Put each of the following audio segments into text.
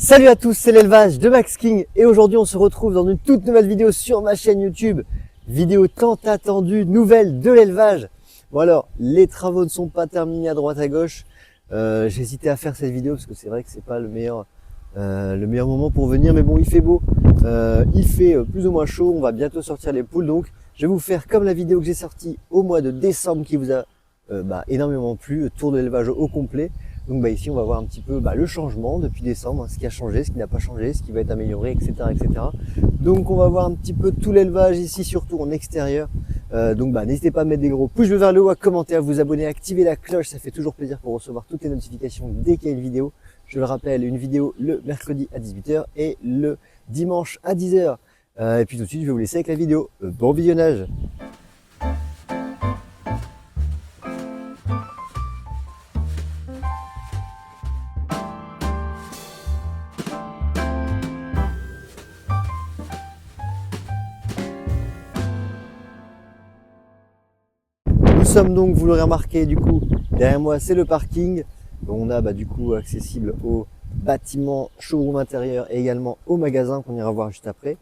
Salut à tous, c'est l'élevage de Max King et aujourd'hui on se retrouve dans une toute nouvelle vidéo sur ma chaîne YouTube. Vidéo tant attendue, nouvelle de l'élevage. Bon alors, les travaux ne sont pas terminés à droite à gauche. J'ai hésité à faire cette vidéo parce que c'est vrai que c'est pas le meilleur moment pour venir, mais bon, il fait beau, il fait plus ou moins chaud, on va bientôt sortir les poules, donc je vais vous faire comme la vidéo que j'ai sortie au mois de décembre qui vous a énormément plu, tour de l'élevage au complet. Donc ici on va voir un petit peu le changement depuis décembre, ce qui a changé, ce qui n'a pas changé, ce qui va être amélioré, etc. etc. Donc on va voir un petit peu tout l'élevage ici, surtout en extérieur. Donc n'hésitez pas à mettre des gros pouces vers le haut, à commenter, à vous abonner, à activer la cloche, ça fait toujours plaisir pour recevoir toutes les notifications dès qu'il y a une vidéo. Je le rappelle, une vidéo le mercredi à 18 h et le dimanche à 10 h. Et puis tout de suite je vais vous laisser avec la vidéo. Bon visionnage. Nous sommes donc, vous l'aurez remarqué, du coup, derrière moi c'est le parking. On a du coup accessible au bâtiment showroom intérieur et également au magasin qu'on ira voir juste après.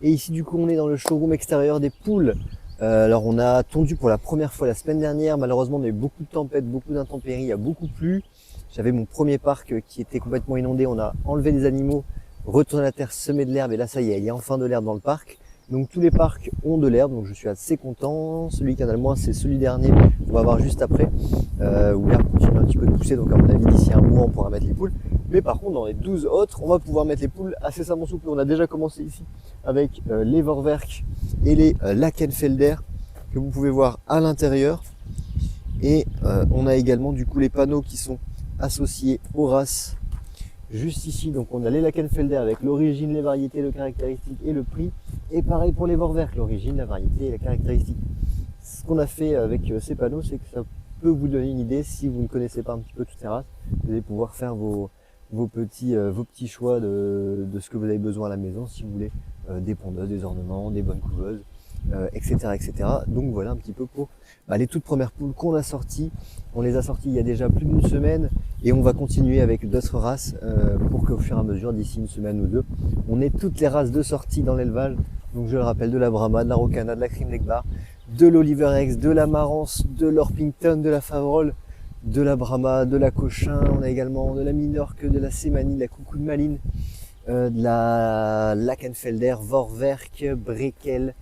Et ici du coup on est dans le showroom extérieur des poules. Alors on a tondu pour la première fois la semaine dernière. Malheureusement on a eu beaucoup de tempêtes, beaucoup d'intempéries, il y a beaucoup plu. J'avais mon premier parc qui était complètement inondé. On a enlevé des animaux, retourné à la terre, semé de l'herbe et là ça y est, il y a enfin de l'herbe dans le parc. Donc tous les parcs ont de l'herbe, donc je suis assez content. Celui qui en a le moins, c'est celui dernier qu'on va voir juste après, où l'herbe continue un petit peu de pousser, donc à mon avis d'ici un mois on pourra mettre les poules. Mais par contre dans les 12 autres, on va pouvoir mettre les poules incessamment sous peu. On a déjà commencé ici avec les Vorwerk et les Lackenfelder que vous pouvez voir à l'intérieur. Et on a également du coup les panneaux qui sont associés aux races. Juste ici, donc on a les Lackenfelder avec l'origine, les variétés, le caractéristique et le prix. Et pareil pour les Vorwerk, l'origine, la variété et la caractéristique. Ce qu'on a fait avec ces panneaux, c'est que ça peut vous donner une idée si vous ne connaissez pas un petit peu toutes ces races. Vous allez pouvoir faire vos petits choix de ce que vous avez besoin à la maison, si vous voulez des pondeuses, des ornements, des bonnes couveuses, etc., etc. Donc voilà un petit peu pour les toutes premières poules qu'on a sorties. On les a sorties il y a déjà plus d'une semaine et on va continuer avec d'autres races pour qu'au fur et à mesure, d'ici une semaine ou deux, on ait toutes les races de sortie dans l'élevage. Donc je le rappelle, de la Brahma, de la Rocana, de la Cream Legbar, de l'Oliver X, de la Marance, de l'Orpington, de la Favrol, de la Brahma, de la Cochin. On a également de la Minorque, de la Semani, de la Coucou de Malines, de la Lackenfelder, Vorwerk, Brekel.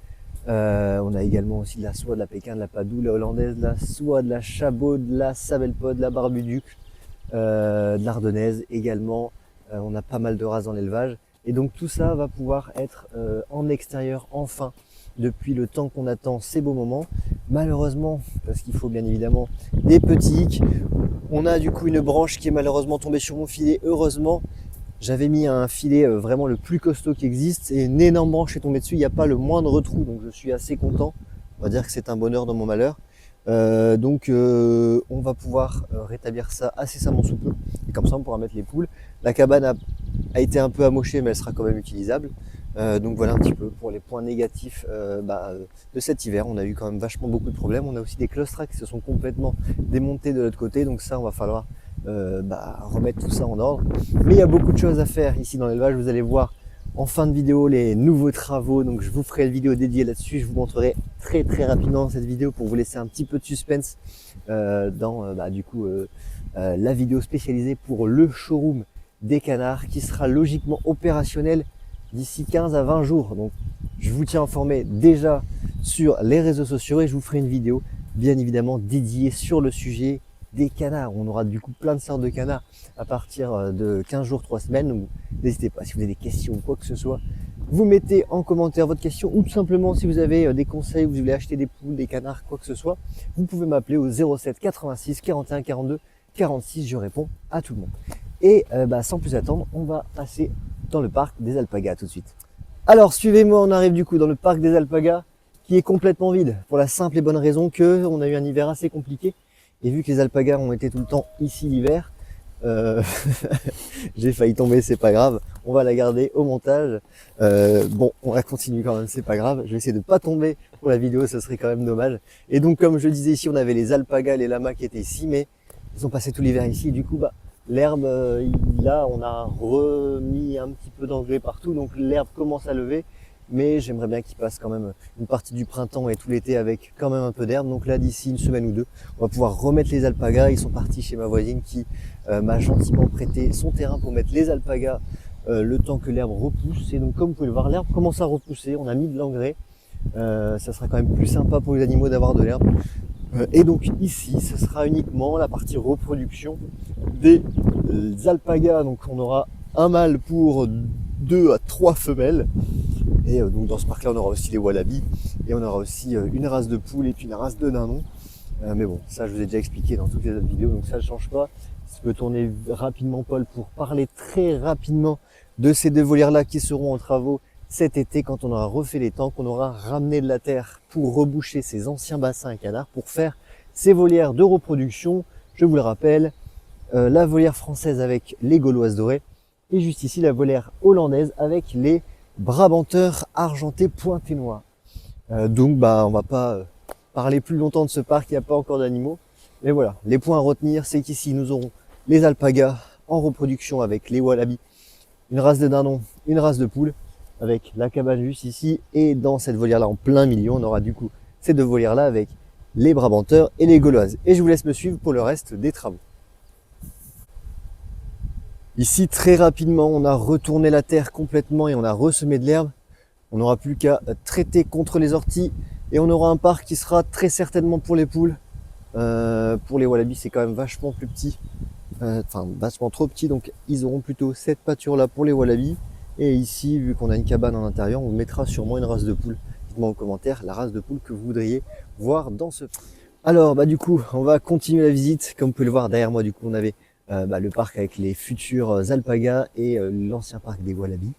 On a également aussi de la soie, de la Pékin, de la Padoue, de la hollandaise, de la soie, de la Chabot, de la Sabelpod, de la Barbuduc, de l'ardennaise également. On a pas mal de races dans l'élevage. Et donc tout ça va pouvoir être en extérieur enfin depuis le temps qu'on attend ces beaux moments. Malheureusement, parce qu'il faut bien évidemment des petits hicks, on a du coup une branche qui est malheureusement tombée sur mon filet. Heureusement, j'avais mis un filet vraiment le plus costaud qui existe et une énorme branche est tombée dessus, il n'y a pas le moindre trou, donc je suis assez content. On va dire que c'est un bonheur dans mon malheur. Donc on va pouvoir rétablir ça incessamment sous peu et comme ça on pourra mettre les poules. La cabane a été un peu amochée mais elle sera quand même utilisable. Donc voilà un petit peu pour les points négatifs de cet hiver. On a eu quand même vachement beaucoup de problèmes. On a aussi des claustras qui se sont complètement démontés de l'autre côté, donc ça on va falloir remettre tout ça en ordre. Mais il y a beaucoup de choses à faire ici dans l'élevage. Vous allez voir en fin de vidéo les nouveaux travaux, donc je vous ferai une vidéo dédiée là-dessus. Je vous montrerai très rapidement cette vidéo pour vous laisser un petit peu de suspense dans la vidéo spécialisée pour le showroom des canards qui sera logiquement opérationnel d'ici 15 à 20 jours. Donc je vous tiens informé déjà sur les réseaux sociaux et je vous ferai une vidéo bien évidemment dédiée sur le sujet des canards. On aura du coup plein de sortes de canards à partir de 15 jours, 3 semaines. Donc n'hésitez pas, si vous avez des questions ou quoi que ce soit, vous mettez en commentaire votre question ou tout simplement si vous avez des conseils, vous voulez acheter des poules, des canards, quoi que ce soit, vous pouvez m'appeler au 07 86 41 42 46, je réponds à tout le monde. Et sans plus attendre, on va passer dans le parc des alpagas tout de suite. Alors suivez-moi, on arrive du coup dans le parc des alpagas qui est complètement vide pour la simple et bonne raison que on a eu un hiver assez compliqué. Et vu que les alpagas ont été tout le temps ici l'hiver, j'ai failli tomber, c'est pas grave. On va la garder au montage. Bon, on va continuer quand même, c'est pas grave. Je vais essayer de pas tomber pour la vidéo, ce serait quand même dommage. Et donc, comme je disais ici, on avait les alpagas, les lamas qui étaient ici, mais ils ont passé tout l'hiver ici. Et du coup, L'herbe, là, on a remis un petit peu d'engrais partout, donc l'herbe commence à lever, mais j'aimerais bien qu'il passe quand même une partie du printemps et tout l'été avec quand même un peu d'herbe. Donc là, d'ici une semaine ou deux, on va pouvoir remettre les alpagas. Ils sont partis chez ma voisine qui m'a gentiment prêté son terrain pour mettre les alpagas le temps que l'herbe repousse. Et donc, comme vous pouvez le voir, l'herbe commence à repousser. On a mis de l'engrais. Ça sera quand même plus sympa pour les animaux d'avoir de l'herbe. Et donc ici, ce sera uniquement la partie reproduction des alpagas. Donc on aura un mâle pour 2 à 3 femelles. Et donc dans ce parc-là, on aura aussi les wallabies. Et on aura aussi une race de poule et puis une race de dindon. Mais bon, ça je vous ai déjà expliqué dans toutes les autres vidéos, donc ça ne change pas. Je peux tourner rapidement Paul pour parler très rapidement de ces 2 volières-là qui seront en travaux cet été, quand on aura refait les temps, qu'on aura ramené de la terre pour reboucher ces anciens bassins à canards, pour faire ces volières de reproduction. Je vous le rappelle, la volière française avec les gauloises dorées, et juste ici la volière hollandaise avec les brabanteurs argentés pointés noirs. Donc on va pas parler plus longtemps de ce parc, il n'y a pas encore d'animaux. Mais voilà, les points à retenir, c'est qu'ici nous aurons les alpagas en reproduction avec les wallabies, une race de dindon, une race de poule, avec la cabane juste ici, et dans cette volière là en plein milieu, on aura du coup ces 2 volières là avec les brabanteurs et les gauloises. Et je vous laisse me suivre pour le reste des travaux. Ici très rapidement, on a retourné la terre complètement et on a ressemé de l'herbe. On n'aura plus qu'à traiter contre les orties et on aura un parc qui sera très certainement pour les poules. Pour les wallabies, c'est quand même vachement plus petit, enfin vachement trop petit, donc ils auront plutôt cette pâture là pour les wallabies. Et ici, vu qu'on a une cabane en intérieur, on vous mettra sûrement une race de poule. Dites-moi en commentaire la race de poule que vous voudriez voir dans ce parc. Alors du coup, on va continuer la visite. Comme vous pouvez le voir derrière moi, du coup on avait le parc avec les futurs alpagas et l'ancien parc des wallabies.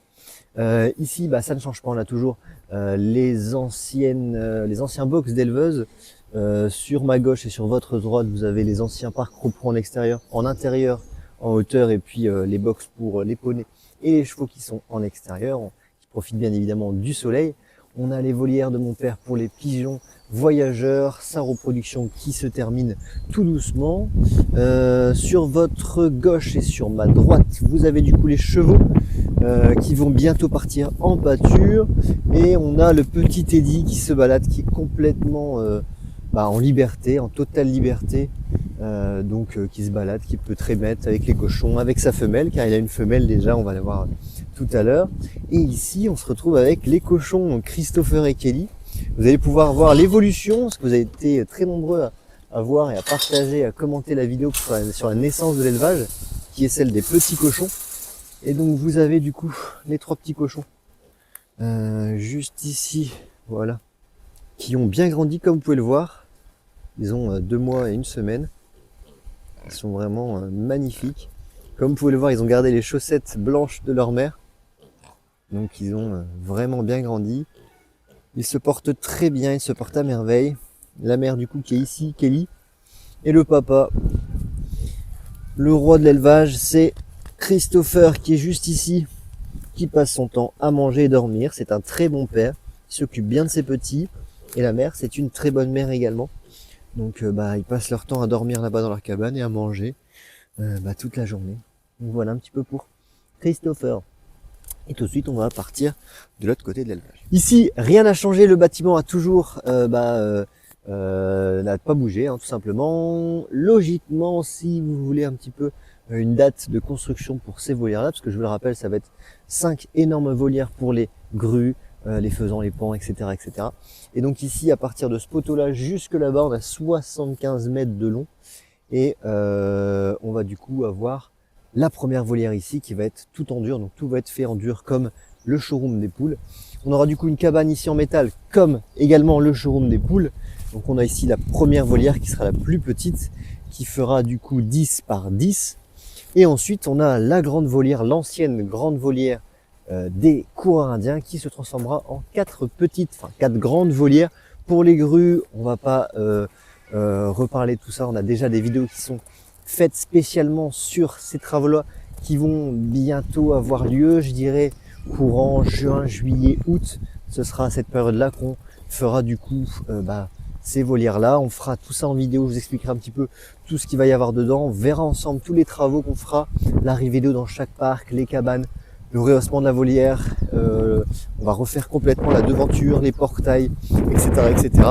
Ici, ça ne change pas, on a toujours les anciens box d'éleveuses. Sur ma gauche et sur votre droite, vous avez les anciens parcs repros en extérieur, en intérieur, en hauteur, et puis les box pour les poneys et les chevaux qui sont en extérieur, qui profitent bien évidemment du soleil. On a les volières de mon père pour les pigeons voyageurs, sa reproduction qui se termine tout doucement. Sur votre gauche et sur ma droite, vous avez du coup les chevaux qui vont bientôt partir en pâture. Et on a le petit Teddy qui se balade, qui est complètement en liberté, en totale liberté. Qui se balade, qui peut trémettre avec les cochons, avec sa femelle, car il a une femelle déjà, on va la voir tout à l'heure. Et ici, on se retrouve avec les cochons, donc Christopher et Kelly. Vous allez pouvoir voir l'évolution, parce que vous avez été très nombreux à voir et à partager, à commenter la vidéo sur la naissance de l'élevage, qui est celle des petits cochons. Et donc vous avez du coup les 3 petits cochons, juste ici, voilà, qui ont bien grandi comme vous pouvez le voir. Ils ont 2 mois et 1 semaine. Ils sont vraiment magnifiques. Comme vous pouvez le voir, ils ont gardé les chaussettes blanches de leur mère. Donc ils ont vraiment bien grandi. Ils se portent très bien, ils se portent à merveille. La mère du coup qui est ici, Kelly. Et le papa, le roi de l'élevage, c'est Christopher qui est juste ici, qui passe son temps à manger et dormir. C'est un très bon père, il s'occupe bien de ses petits. Et la mère, c'est une très bonne mère également. Donc ils passent leur temps à dormir là-bas dans leur cabane et à manger toute la journée. Donc voilà un petit peu pour Christopher. Et tout de suite, on va partir de l'autre côté de l'élevage. Ici, rien n'a changé. Le bâtiment a toujours n'a pas bougé, tout simplement. Logiquement, si vous voulez un petit peu une date de construction pour ces volières-là, parce que je vous le rappelle, ça va être 5 énormes volières pour les grues, les faisans, les pans, etc., etc. Et donc ici, à partir de ce poteau-là jusque là-bas, on a 75 mètres de long. Et on va du coup avoir la première volière ici qui va être tout en dur. Donc tout va être fait en dur comme le showroom des poules. On aura du coup une cabane ici en métal comme également le showroom des poules. Donc on a ici la première volière qui sera la plus petite, qui fera du coup 10 par 10. Et ensuite on a la grande volière, l'ancienne grande volière des coureurs indiens, qui se transformera en 4 grandes volières. Pour les grues, on va pas reparler de tout ça, on a déjà des vidéos qui sont faites spécialement sur ces travaux-là qui vont bientôt avoir lieu, je dirais courant juin, juillet, août. Ce sera à cette période-là qu'on fera du coup ces volières-là. On fera tout ça en vidéo, je vous expliquerai un petit peu tout ce qu'il va y avoir dedans. On verra ensemble tous les travaux qu'on fera, l'arrivée d'eau dans chaque parc, les cabanes, le rehaussement de la volière, on va refaire complètement la devanture, les portails, etc., etc.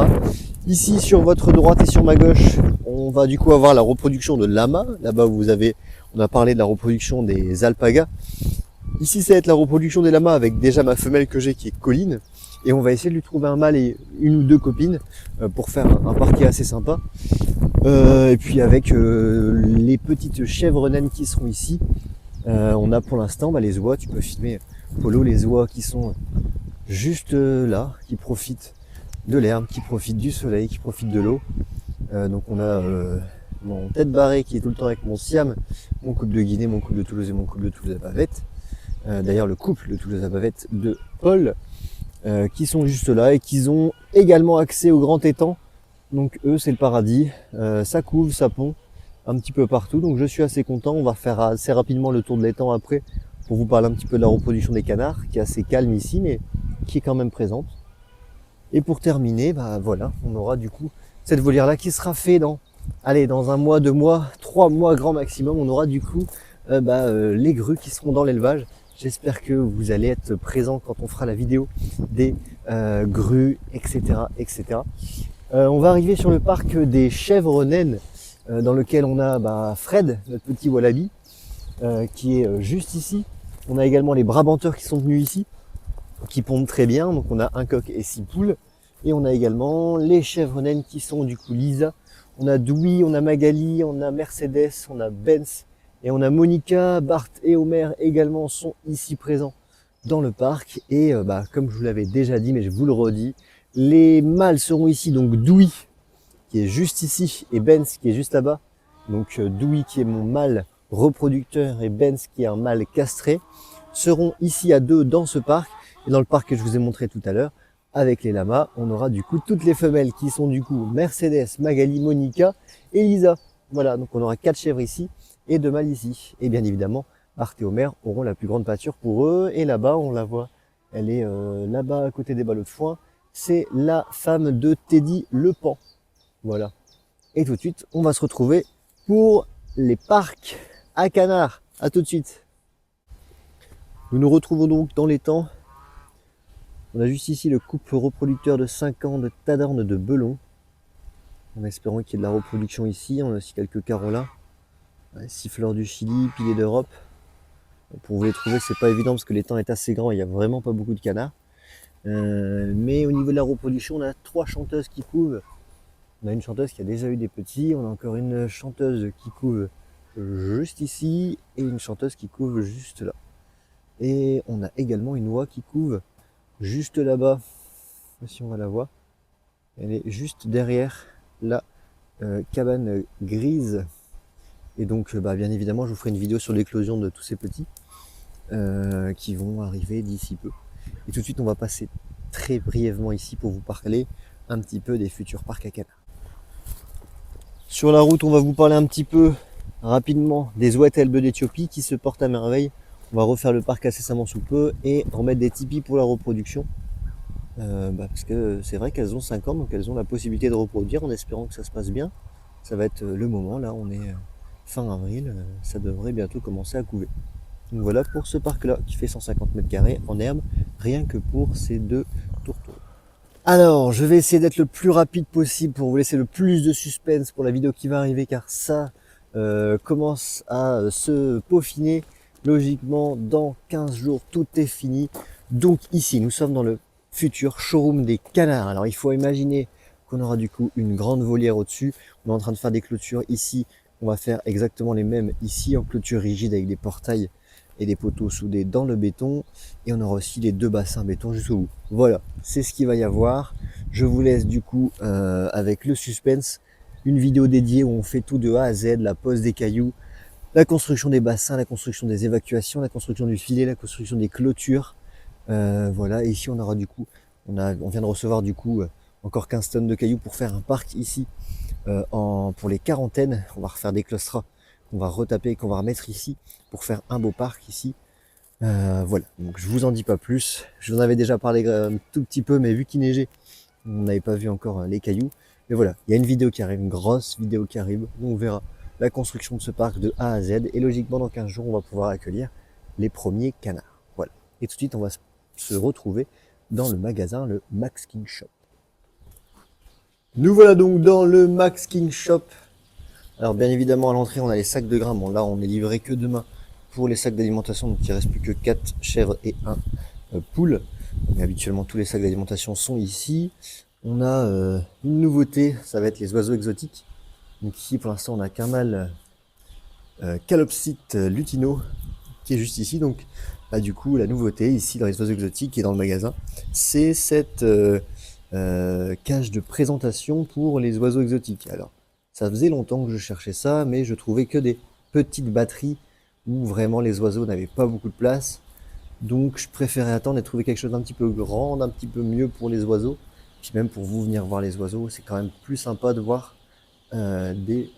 Ici, sur votre droite et sur ma gauche, on va du coup avoir la reproduction de lamas. Là-bas, on a parlé de la reproduction des alpagas. Ici, ça va être la reproduction des lamas avec déjà ma femelle que j'ai qui est Colline. Et on va essayer de lui trouver un mâle et une ou deux copines pour faire un parquet assez sympa. Et puis avec les petites chèvres naines qui seront ici. On a pour l'instant les oies, tu peux filmer Polo, les oies qui sont juste là, qui profitent de l'herbe, qui profitent du soleil, qui profitent de l'eau. Donc on a mon tête barrée qui est tout le temps avec mon Siam, mon couple de Guinée, mon couple de Toulouse et mon couple de Toulouse à Bavette. D'ailleurs le couple de Toulouse à Bavette de Paul, qui sont juste là et qui ont également accès au grand étang. Donc eux c'est le paradis, ça couve, ça pond un petit peu partout, donc je suis assez content. On va faire assez rapidement le tour de l'étang après pour vous parler un petit peu de la reproduction des canards, qui est assez calme ici, mais qui est quand même présente. Et pour terminer, voilà, on aura du coup cette volière là qui sera fait dans un mois, 2 mois, 3 mois grand maximum. On aura du coup les grues qui seront dans l'élevage. J'espère que vous allez être présents quand on fera la vidéo des grues, etc., etc. On va arriver sur le parc des chèvres naines, dans lequel on a Fred, notre petit wallaby, qui est juste ici. On a également les brabanteurs qui sont venus ici, qui pondent très bien. Donc on a un coq et 6 poules. Et on a également les chèvres naines qui sont du coup Lisa. On a Dewey, on a Magali, on a Mercedes, on a Benz et on a Monica. Bart et Homer également sont ici présents dans le parc. Et comme je vous l'avais déjà dit, mais je vous le redis, les mâles seront ici. Donc Dewey qui est juste ici et Benz qui est juste là-bas. Donc Dewey qui est mon mâle reproducteur et Benz qui est un mâle castré seront ici à 2 dans ce parc. Et dans le parc que je vous ai montré tout à l'heure, avec les lamas, on aura du coup toutes les femelles qui sont du coup Mercedes, Magali, Monica et Lisa. Voilà, donc on aura 4 chèvres ici et 2 mâles ici. Et bien évidemment, Bart et Homer auront la plus grande pâture pour eux. Et là-bas, on la voit, elle est là-bas à côté des ballots de foin. C'est la femme de Teddy Le Pan. Voilà. Et tout de suite, on va se retrouver pour les parcs à canards. À tout de suite. Nous nous retrouvons donc dans l'étang. On a juste ici le couple reproducteur de 5 ans de Tadorne de Belon. En espérant qu'il y ait de la reproduction ici. On a aussi quelques carolas. Siffleurs du Chili, piliers d'Europe. Pour vous les trouver, c'est pas évident parce que l'étang est assez grand et il n'y a vraiment pas beaucoup de canards. Mais au niveau de la reproduction, on a 3 chanteuses qui couvent. On a une chanteuse qui a déjà eu des petits. On a encore une chanteuse qui couve juste ici et une chanteuse qui couve juste là. Et on a également une oie qui couve juste là-bas. Je sais pas si on va la voir. Elle est juste derrière la cabane grise. Et donc, bien évidemment, je vous ferai une vidéo sur l'éclosion de tous ces petits qui vont arriver d'ici peu. Et tout de suite, on va passer très brièvement ici pour vous parler un petit peu des futurs parcs à canards. Sur la route, on va vous parler un petit peu rapidement des ouates-elbes d'Éthiopie qui se portent à merveille. On va refaire le parc incessamment sous peu et remettre des tipis pour la reproduction. Parce que c'est vrai qu'elles ont 5 ans, donc elles ont la possibilité de reproduire en espérant que ça se passe bien. Ça va être le moment, là on est fin avril, ça devrait bientôt commencer à couver. Donc voilà pour ce parc-là qui fait 150 m² en herbe, rien que pour ces 2 tourteaux. Alors, je vais essayer d'être le plus rapide possible pour vous laisser le plus de suspense pour la vidéo qui va arriver, car ça commence à se peaufiner. Logiquement, dans 15 jours, tout est fini. Donc ici, nous sommes dans le futur showroom des canards. Alors, il faut imaginer qu'on aura du coup une grande volière au-dessus. On est en train de faire des clôtures ici. On va faire exactement les mêmes ici, en clôture rigide avec des portails et des poteaux soudés dans le béton, et on aura aussi les 2 bassins béton jusqu'au bout. Voilà, c'est ce qu'il va y avoir. Je vous laisse du coup avec le suspense, une vidéo dédiée où on fait tout de A à Z, la pose des cailloux, la construction des bassins, la construction des évacuations, la construction du filet, la construction des clôtures. Voilà, et ici on aura du coup, on vient de recevoir du coup encore 15 tonnes de cailloux pour faire un parc ici pour les quarantaines. On va refaire des claustras qu'on va retaper et qu'on va remettre ici pour faire un beau parc ici. Voilà, donc je vous en dis pas plus. Je vous en avais déjà parlé un tout petit peu, mais vu qu'il neigeait, on n'avait pas vu encore les cailloux. Mais voilà, il y a une vidéo qui arrive, une grosse vidéo qui arrive, où on verra la construction de ce parc de A à Z. Et logiquement, dans 15 jours, on va pouvoir accueillir les premiers canards. Voilà. Et tout de suite, on va se retrouver dans le magasin, le Max King Shop. Nous voilà donc dans le Max King Shop. Alors bien évidemment, à l'entrée, on a les sacs de grains. Bon là, on est livré que demain pour les sacs d'alimentation. Donc il ne reste plus que 4 chèvres et 1 poule. Mais habituellement, tous les sacs d'alimentation sont ici. On a une nouveauté, ça va être les oiseaux exotiques. Donc ici, pour l'instant, on a qu'un mâle Calopsite lutino qui est juste ici. Donc bah, du coup, la nouveauté ici dans les oiseaux exotiques et dans le magasin, c'est cette cage de présentation pour les oiseaux exotiques. Alors, ça faisait longtemps que je cherchais ça, mais je trouvais que des petites batteries où vraiment les oiseaux n'avaient pas beaucoup de place. Donc je préférais attendre et trouver quelque chose d'un petit peu grand, d'un petit peu mieux pour les oiseaux. Puis même pour vous venir voir les oiseaux, c'est quand même plus sympa de voir des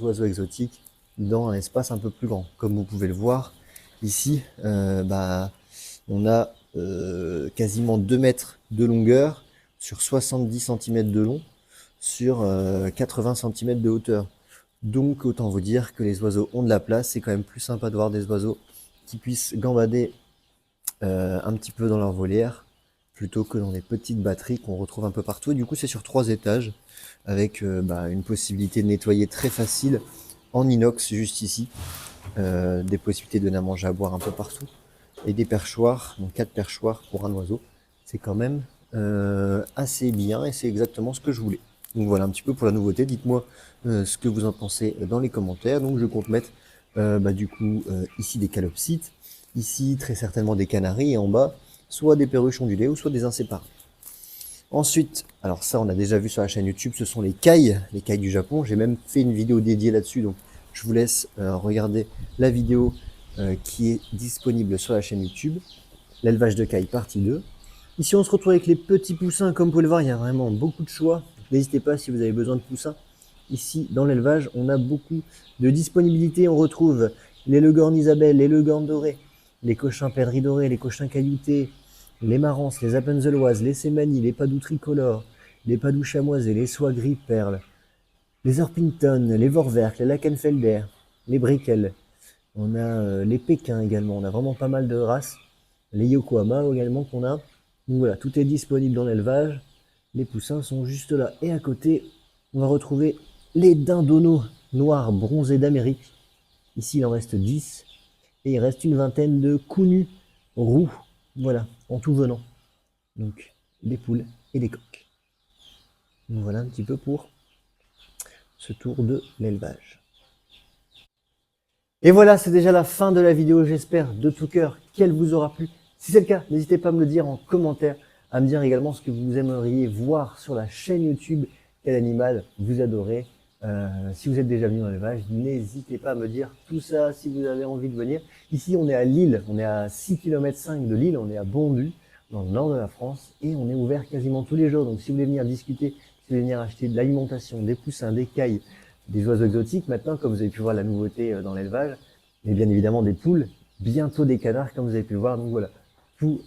oiseaux exotiques dans un espace un peu plus grand. Comme vous pouvez le voir ici, on a quasiment 2 mètres de longueur sur 70 cm de long sur 80 cm de hauteur. Donc autant vous dire que les oiseaux ont de la place. C'est quand même plus sympa de voir des oiseaux qui puissent gambader un petit peu dans leur volière plutôt que dans des petites batteries qu'on retrouve un peu partout. Et du coup, c'est sur 3 étages avec une possibilité de nettoyer très facile en inox juste ici, des possibilités de donner à manger à boire un peu partout et des perchoirs, donc 4 perchoirs pour un oiseau. C'est quand même assez bien et c'est exactement ce que je voulais. Donc voilà un petit peu pour la nouveauté. Dites-moi ce que vous en pensez dans les commentaires. Donc je compte mettre ici des calopsites, ici très certainement des canaris et en bas soit des perruches ondulées ou soit des inséparables. Ensuite, alors ça on a déjà vu sur la chaîne YouTube, ce sont les cailles du Japon. J'ai même fait une vidéo dédiée là-dessus, donc je vous laisse regarder la vidéo qui est disponible sur la chaîne YouTube. L'élevage de cailles partie 2. Ici on se retrouve avec les petits poussins, comme vous pouvez le voir, il y a vraiment beaucoup de choix. N'hésitez pas si vous avez besoin de poussins. Ici dans l'élevage, on a beaucoup de disponibilité. On retrouve les legornes Isabelle, les legornes dorées, les cochins pèleris dorés, les cochins cailloutés, les marances, les appenzelloises, les sémanies, les padous tricolores, les padous chamoisés, les soies gris perles, les orpington, les vorwerk, les lakenfelder, les brickell. On a les pékins également, on a vraiment pas mal de races. Les yokohama également qu'on a. Donc voilà, tout est disponible dans l'élevage. Les poussins sont juste là. Et à côté, on va retrouver les dindonos noirs bronzés d'Amérique. Ici, il en reste 10. Et il reste une vingtaine de counus roux. Voilà, en tout venant. Donc, des poules et des coqs. Donc voilà un petit peu pour ce tour de l'élevage. Et voilà, c'est déjà la fin de la vidéo. J'espère de tout cœur qu'elle vous aura plu. Si c'est le cas, n'hésitez pas à me le dire en commentaire, à me dire également ce que vous aimeriez voir sur la chaîne YouTube, quel animal vous adorez. Si vous êtes déjà venu dans l'élevage, n'hésitez pas à me dire tout ça si vous avez envie de venir. Ici, on est à Lille, on est à 6,5 km de Lille, on est à Bondy, dans le nord de la France, et on est ouvert quasiment tous les jours. Donc si vous voulez venir discuter, si vous voulez venir acheter de l'alimentation, des poussins, des cailles, des oiseaux exotiques, maintenant, comme vous avez pu voir la nouveauté dans l'élevage, et bien évidemment des poules, bientôt des canards, comme vous avez pu le voir. Donc voilà, tout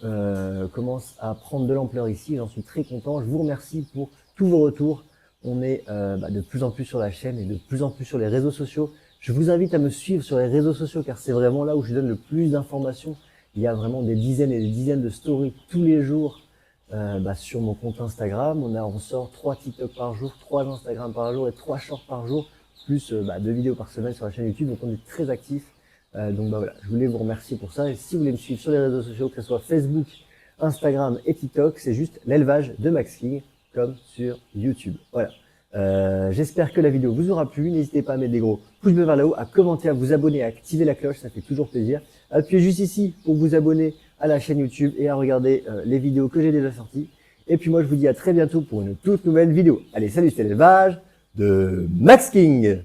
commence à prendre de l'ampleur ici, j'en suis très content. Je vous remercie pour tous vos retours. On est de plus en plus sur la chaîne et de plus en plus sur les réseaux sociaux. Je vous invite à me suivre sur les réseaux sociaux car c'est vraiment là où je donne le plus d'informations. Il y a vraiment des dizaines et des dizaines de stories tous les jours sur mon compte Instagram. On sort 3 TikTok par jour, 3 Instagram par jour et 3 shorts par jour, plus 2 vidéos par semaine sur la chaîne YouTube. Donc on est très actifs. Voilà, je voulais vous remercier pour ça. Et si vous voulez me suivre sur les réseaux sociaux, que ce soit Facebook, Instagram et TikTok, c'est juste l'élevage de Max King, comme sur YouTube. Voilà. J'espère que la vidéo vous aura plu. N'hésitez pas à mettre des gros pouces bleus vers le haut, à commenter, à vous abonner, à activer la cloche, ça fait toujours plaisir. Appuyez juste ici pour vous abonner à la chaîne YouTube et à regarder les vidéos que j'ai déjà sorties. Et puis moi, je vous dis à très bientôt pour une toute nouvelle vidéo. Allez, salut, c'était l'élevage de Max King.